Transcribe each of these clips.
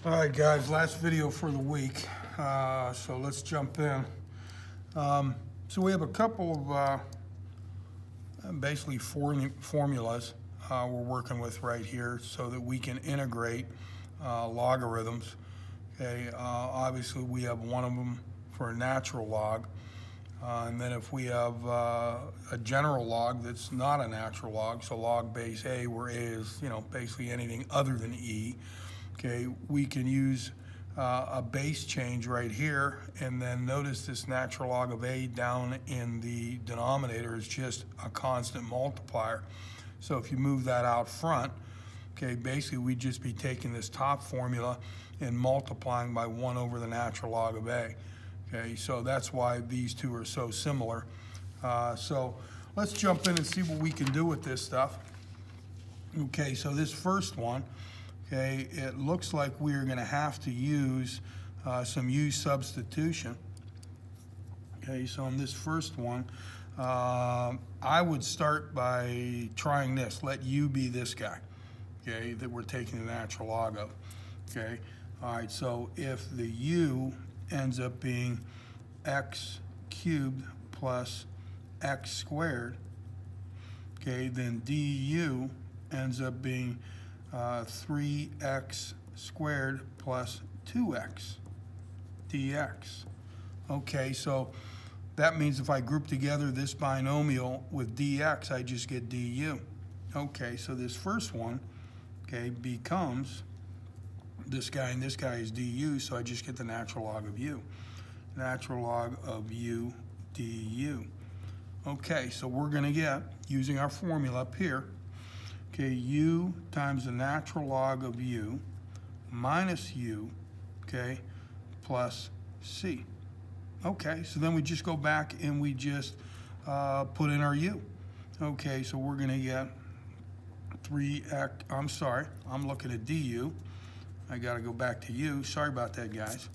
All right, guys, last video for the week, so let's jump in. So we have a couple of basically formulas we're working with right here so that we can integrate logarithms. Okay, obviously we have one of them for a natural log, and then if we have a general log that's not a natural log, so log base A, where A is, basically anything other than E. Okay, we can use a base change right here, and then notice this natural log of A down in the denominator is just a constant multiplier. So if you move that out front, okay, basically we'd just be taking this top formula and multiplying by 1 over the natural log of A. Okay, so that's why these two are so similar. So let's jump in and see what we can do with this stuff. Okay, so this first one, okay, it looks like we're going to have to use some U substitution. Okay, so on this first one, I would start by trying this. Let U be this guy, okay, that we're taking the natural log of. Okay, all right, so if the U ends up being x cubed plus x squared, okay, then du ends up being 3x squared plus 2x dx. Okay, so that means if I group together this binomial with dx, I just get du. Okay, so this first one, okay, becomes this guy, and this guy is du, so I just get the natural log of u. Natural log of u du. Okay, so we're going to get, using our formula up here, okay, u times the natural log of u minus u, okay, plus c. Okay, so then we just go back and we just put in our u. Okay, so we're going to get 3x, I'm sorry, I'm looking at du. I got to go back to u. Sorry about that, guys.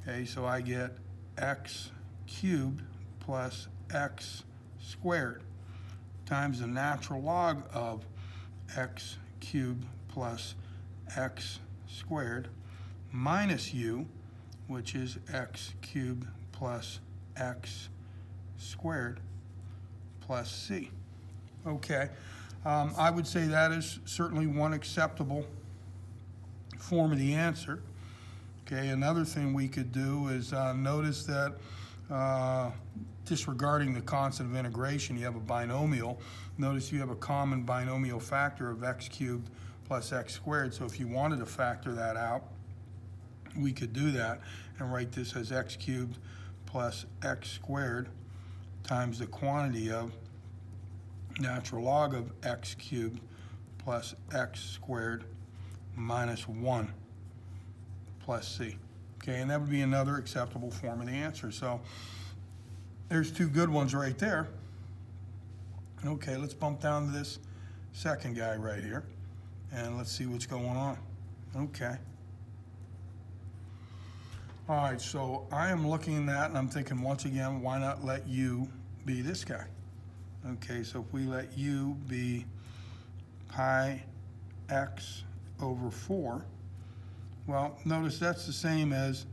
Okay, so I get x cubed plus x squared times the natural log of x cubed plus x squared minus u, which is x cubed plus x squared plus c. Okay, I would say that is certainly one acceptable form of the answer. Okay, another thing we could do is notice that disregarding the constant of integration, you have a binomial. Notice you have a common binomial factor of x cubed plus x squared. So if you wanted to factor that out, we could do that and write this as x cubed plus x squared times the quantity of natural log of x cubed plus x squared minus 1 plus c. Okay, and that would be another acceptable form of the answer. So there's two good ones right there. Okay, let's bump down to this second guy right here, and let's see what's going on. Okay. All right, so I am looking at that, and I'm thinking, once again, why not let u be this guy? Okay, so if we let u be pi x over 4, well, notice that's the same as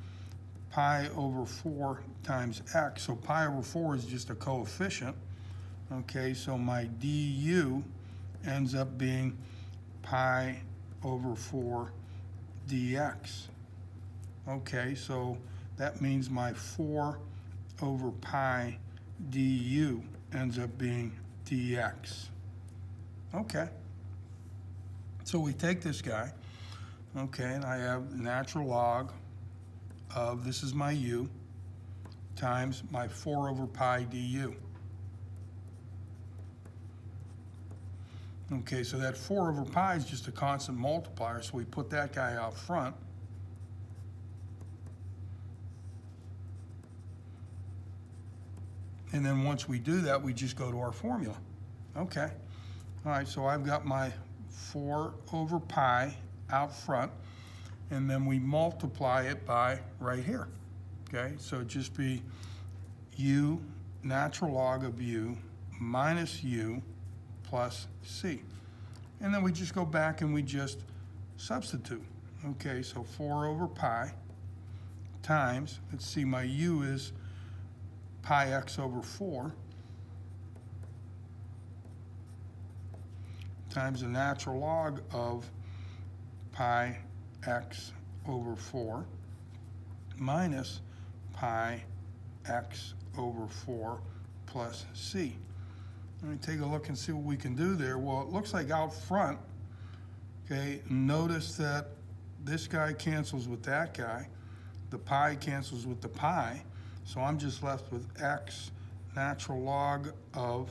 pi over 4 times x. So pi over 4 is just a coefficient. Okay, so my du ends up being pi over 4 dx. Okay, so that means my 4 over pi du ends up being dx. Okay, so we take this guy, okay, and I have natural log of, this is my u, times my 4 over pi du. Okay, so that 4 over pi is just a constant multiplier, so we put that guy out front. And then once we do that, we just go to our formula. Okay, all right, so I've got my 4 over pi out front, and then we multiply it by right here. Okay, so it'd just be u natural log of u minus u plus c. And then we just go back and we just substitute. Okay, so 4 over pi times, let's see, my u is pi x over 4 times the natural log of pi x over 4 minus pi x over 4 plus c. Let me take a look and see what we can do there. Well, it looks like out front, okay, notice that this guy cancels with that guy. The pi cancels with the pi. So I'm just left with x natural log of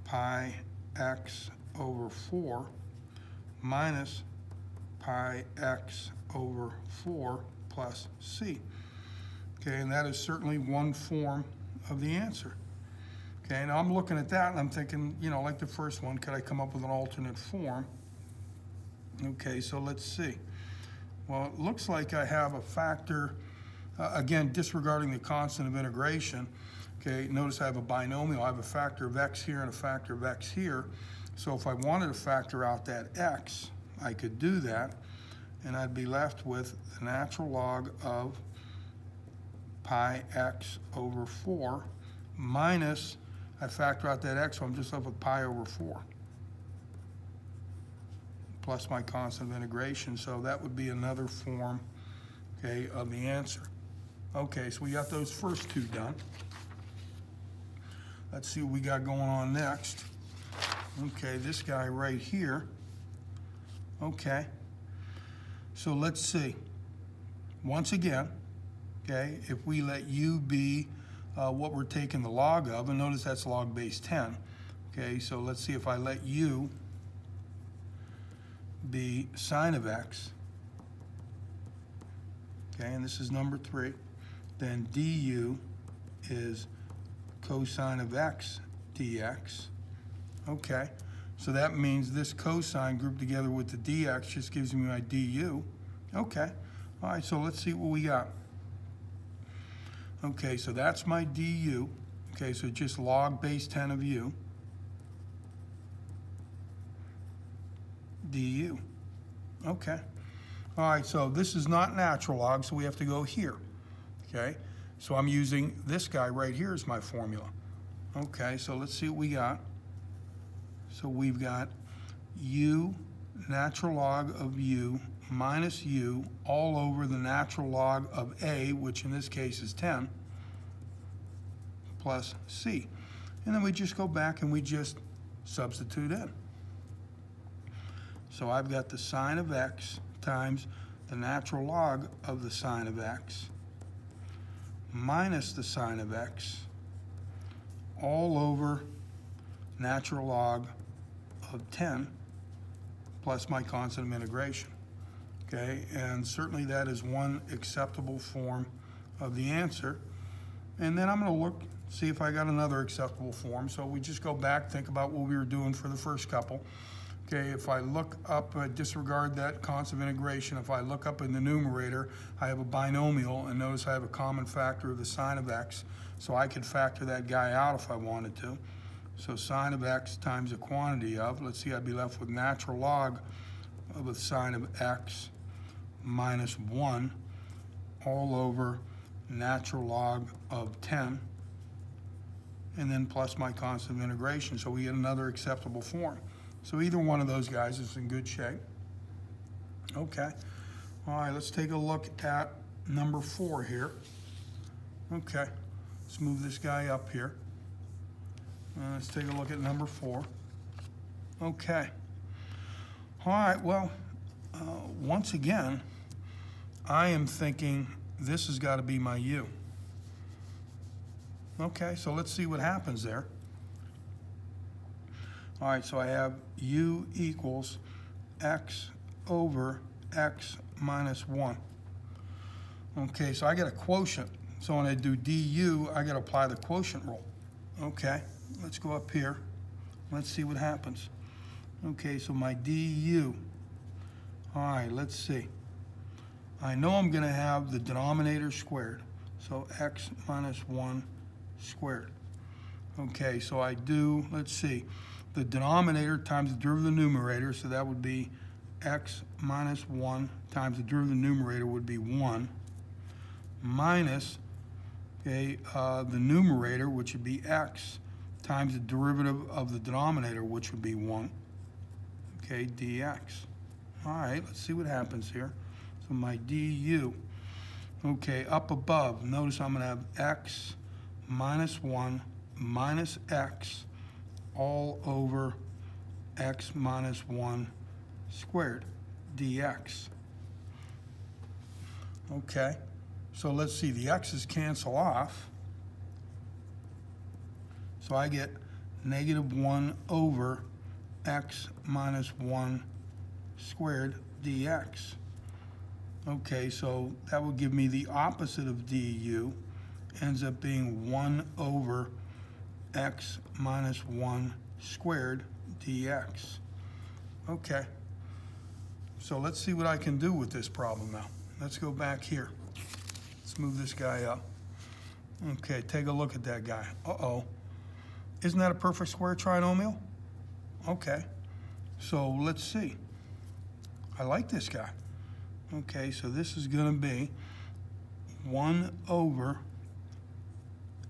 pi x over 4 minus pi x over 4 plus c. Okay, and that is certainly one form of the answer. Okay, now I'm looking at that and I'm thinking, you know, like the first one, could I come up with an alternate form? Okay, so let's see. Well, it looks like I have a factor, again, disregarding the constant of integration. Okay, notice I have a binomial. I have a factor of x here and a factor of x here. So if I wanted to factor out that x, I could do that, and I'd be left with the natural log of pi x over 4 minus, I factor out that x, so I'm just left with pi over 4 plus my constant of integration. So that would be another form, okay, of the answer. Okay, so we got those first two done. Let's see what we got going on next. Okay, this guy right here. Okay, so let's see. Once again, okay, if we let u be what we're taking the log of, and notice that's log base 10. Okay, so let's see if I let u be sine of x, okay, and this is number 3, then du is cosine of x dx. Okay, so that means this cosine grouped together with the dx just gives me my du. Okay, all right, so let's see what we got. Okay, so that's my du. Okay, so just log base 10 of u du. Okay, all right, so this is not natural log, so we have to go here. Okay, so I'm using this guy right here as my formula. Okay, so let's see what we got. So we've got u natural log of u minus u all over the natural log of a, which in this case is 10, plus c. And then we just go back and we just substitute in. So I've got the sine of x times the natural log of the sine of x minus the sine of x all over natural log of 10 plus my constant of integration. Okay, and certainly that is one acceptable form of the answer. And then I'm going to look, see if I got another acceptable form. So we just go back, think about what we were doing for the first couple. Okay, if I look up, disregard that constant of integration, if I look up in the numerator, I have a binomial, and notice I have a common factor of the sine of x, so I could factor that guy out if I wanted to. So sine of x times a quantity of, let's see, I'd be left with natural log of a sine of x minus 1 all over natural log of 10, and then plus my constant of integration, so we get another acceptable form. So either one of those guys is in good shape. Okay, all right, let's take a look at number 4 here. Okay, let's move this guy up here. Let's take a look at number 4. Okay, all right, well, once again, I am thinking this has got to be my u. Okay, so let's see what happens there. All right, so I have u equals x over x minus 1. Okay, so I get a quotient. So when I do du, I got to apply the quotient rule. Okay, let's go up here. Let's see what happens. Okay, so my du. All right, let's see. I know I'm going to have the denominator squared. So x minus 1 squared. Okay, so I do, let's see, the denominator times the derivative of the numerator, so that would be x minus 1 times the derivative of the numerator would be 1 minus, okay, the numerator, which would be x, times the derivative of the denominator, which would be 1, okay, dx. All right, let's see what happens here. So my du, okay, up above, notice I'm going to have x minus 1 minus x all over x minus 1 squared dx. Okay, so let's see, the x's cancel off. So I get negative 1 over x minus 1 squared dx. Okay, so that would give me the opposite of du, ends up being 1 over x minus 1 squared dx. Okay, so let's see what I can do with this problem now. Let's go back here. Let's move this guy up. Okay, take a look at that guy. Uh-oh. Isn't that a perfect square trinomial? Okay, so let's see. I like this guy. Okay, so this is going to be 1 over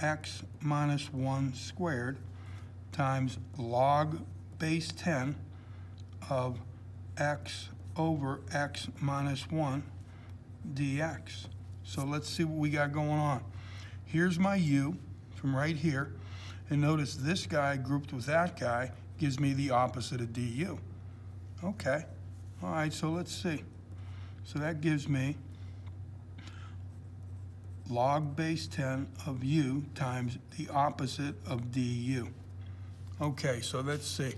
x minus 1 squared times log base 10 of x over x minus 1 dx. So let's see what we got going on. Here's my u from right here, and notice this guy grouped with that guy gives me the opposite of du. Okay, all right, so let's see. So that gives me log base 10 of u times the opposite of du. Okay, so let's see.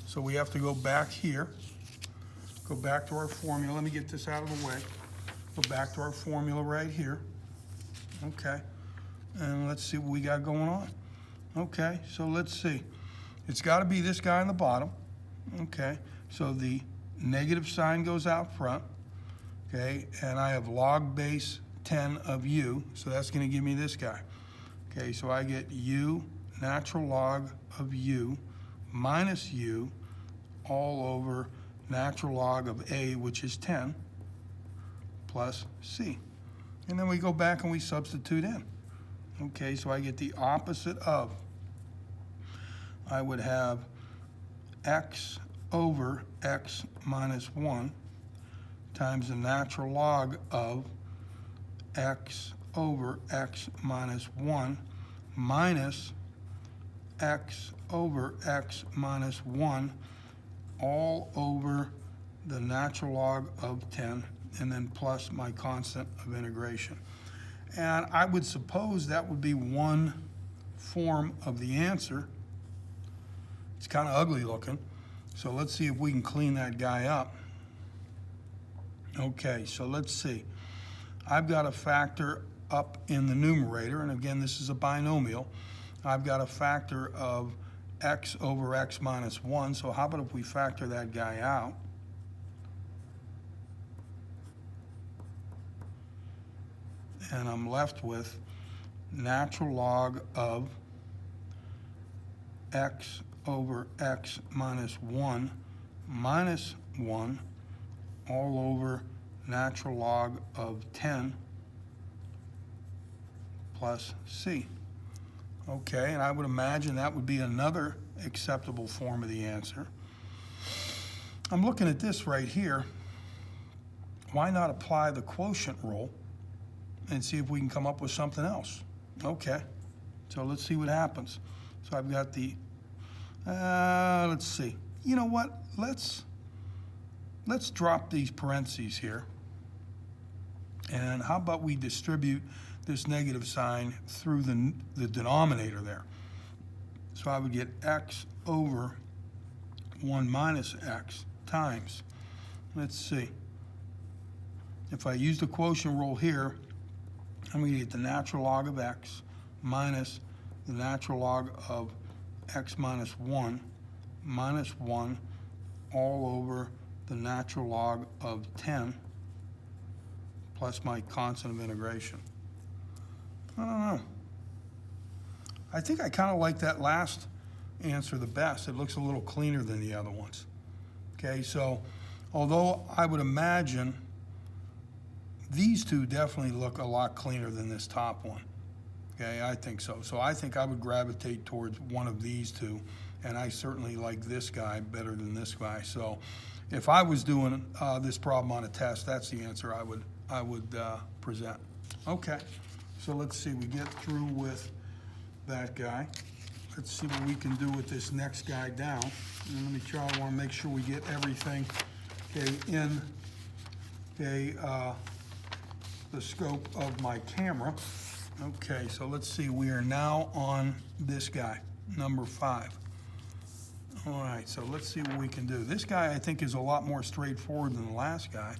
So we have to go back here, go back to our formula. Let me get this out of the way. Go back to our formula right here. Okay, and let's see what we got going on. Okay, so let's see. It's got to be this guy on the bottom. Okay, so the negative sign goes out front. Okay, and I have log base 10 of u, so that's going to give me this guy. Okay, so I get u natural log of u minus u all over natural log of a, which is 10, plus c. And then we go back and we substitute in. Okay, so I get the opposite of, I would have x over x minus 1 times the natural log of x over x minus 1 minus x over x minus 1 all over the natural log of 10, and then plus my constant of integration. And I would suppose that would be one form of the answer. It's kind of ugly looking, so let's see if we can clean that guy up. Okay, so let's see. I've got a factor up in the numerator, and again, this is a binomial. I've got a factor of x over x minus 1, so how about if we factor that guy out? And I'm left with natural log of x over x minus 1 minus 1 all over natural log of 10 plus c. Okay, and I would imagine that would be another acceptable form of the answer. I'm looking at this right here. Why not apply the quotient rule and see if we can come up with something else? Okay, so let's see what happens. So I've got the, let's see. You know what? Let's drop these parentheses here. And how about we distribute this negative sign through the denominator there? So I would get x over 1 minus x times, let's see. If I use the quotient rule here, I'm going to get the natural log of x minus the natural log of x minus 1 minus 1 all over the natural log of 10 plus my constant of integration. I don't know. I think I kind of like that last answer the best. It looks a little cleaner than the other ones. Okay, so Although I would imagine these two definitely look a lot cleaner than this top one. Okay, I think so. So I think I would gravitate towards one of these two, and I certainly like this guy better than this guy. So if I was doing this problem on a test, that's the answer I would present. Okay, so let's see, we get through with that guy. Let's see what we can do with this next guy down. And let me try, I want to make sure we get everything, okay, in the scope of my camera. Okay, so let's see, we are now on this guy, number 5. All right, so let's see what we can do. This guy, I think, is a lot more straightforward than the last guy.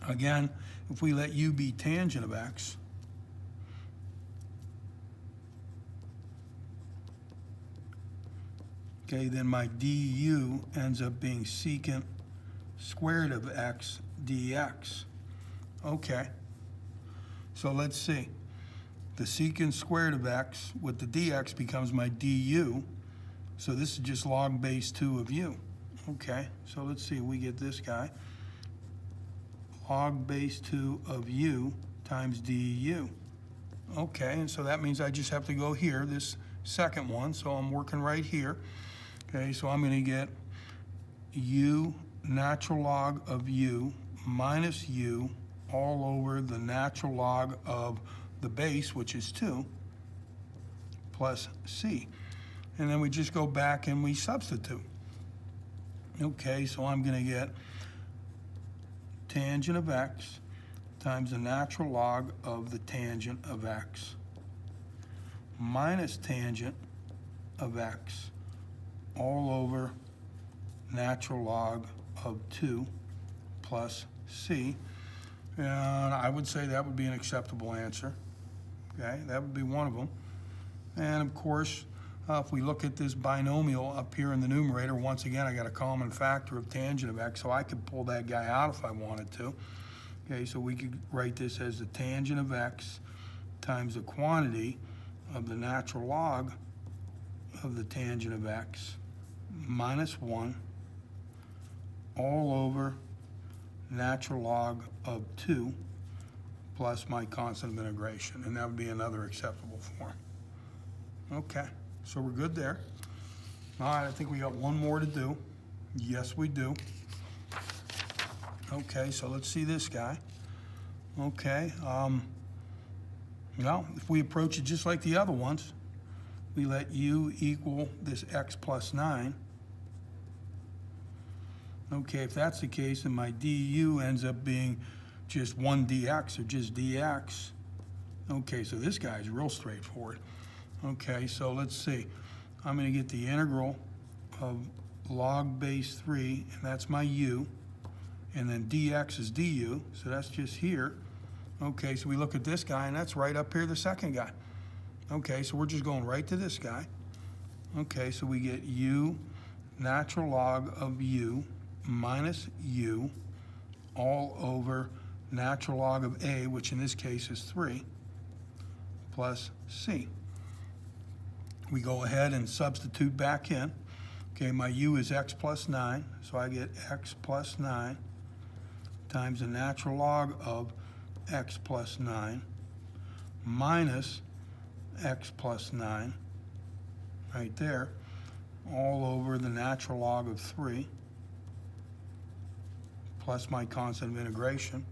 Again, if we let u be tangent of x, okay, then my du ends up being secant squared of x dx. Okay, so let's see. The secant squared of x with the dx becomes my du. So this is just log base 2 of u. Okay, so let's see, we get this guy. Log base 2 of u times du. Okay, and so that means I just have to go here, this second one, so I'm working right here. Okay, so I'm going to get u natural log of u minus u all over the natural log of the base, which is 2, plus c. And then we just go back and we substitute. Okay, so I'm going to get tangent of x times the natural log of the tangent of x minus tangent of x all over natural log of 2 plus c. And I would say that would be an acceptable answer. Okay, that would be one of them. And of course, if we look at this binomial up here in the numerator, once again, I got a common factor of tangent of x, so I could pull that guy out if I wanted to. Okay, so we could write this as the tangent of x times the quantity of the natural log of the tangent of x minus 1 all over natural log of 2 plus my constant of integration, and that would be another acceptable form. Okay, so we're good there. All right, I think we got one more to do. Yes, we do. Okay, so let's see this guy. Okay, well, if we approach it just like the other ones, we let u equal this x plus 9. Okay, if that's the case, then my du ends up being just 1 dx, or just dx. Okay, so this guy is real straightforward. Okay, so let's see. I'm going to get the integral of log base 3, and that's my u. And then dx is du, so that's just here. Okay, so we look at this guy, and that's right up here, the second guy. Okay, so we're just going right to this guy. Okay, so we get u natural log of u minus u all over natural log of a, which in this case is 3, plus c. We go ahead and substitute back in. Okay, my u is x plus 9, so I get x plus 9 times the natural log of x plus 9 minus x plus 9, right there, all over the natural log of 3 plus my constant of integration.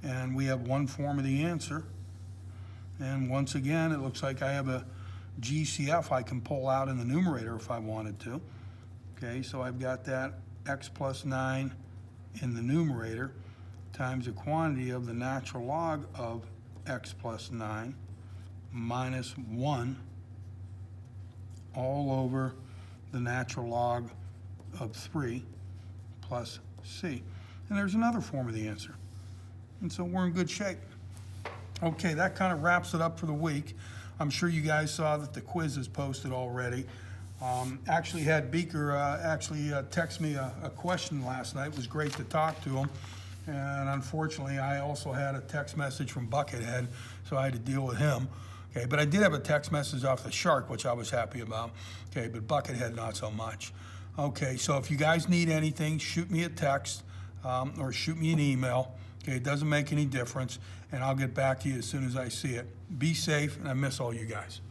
And we have one form of the answer. And once again, it looks like I have a GCF I can pull out in the numerator if I wanted to. Okay, so I've got that x plus 9 in the numerator times the quantity of the natural log of x plus 9 minus 1 all over the natural log of 3 plus c. And there's another form of the answer. And so we're in good shape. Okay, that kind of wraps it up for the week. I'm sure you guys saw that the quiz is posted already. Actually had Beaker text me a question last night. It was great to talk to him. And unfortunately, I also had a text message from Buckethead, so I had to deal with him. Okay, but I did have a text message off the Shark, which I was happy about. Okay, but Buckethead, not so much. Okay, so if you guys need anything, shoot me a text or shoot me an email. Okay, it doesn't make any difference, and I'll get back to you as soon as I see it. Be safe, and I miss all you guys.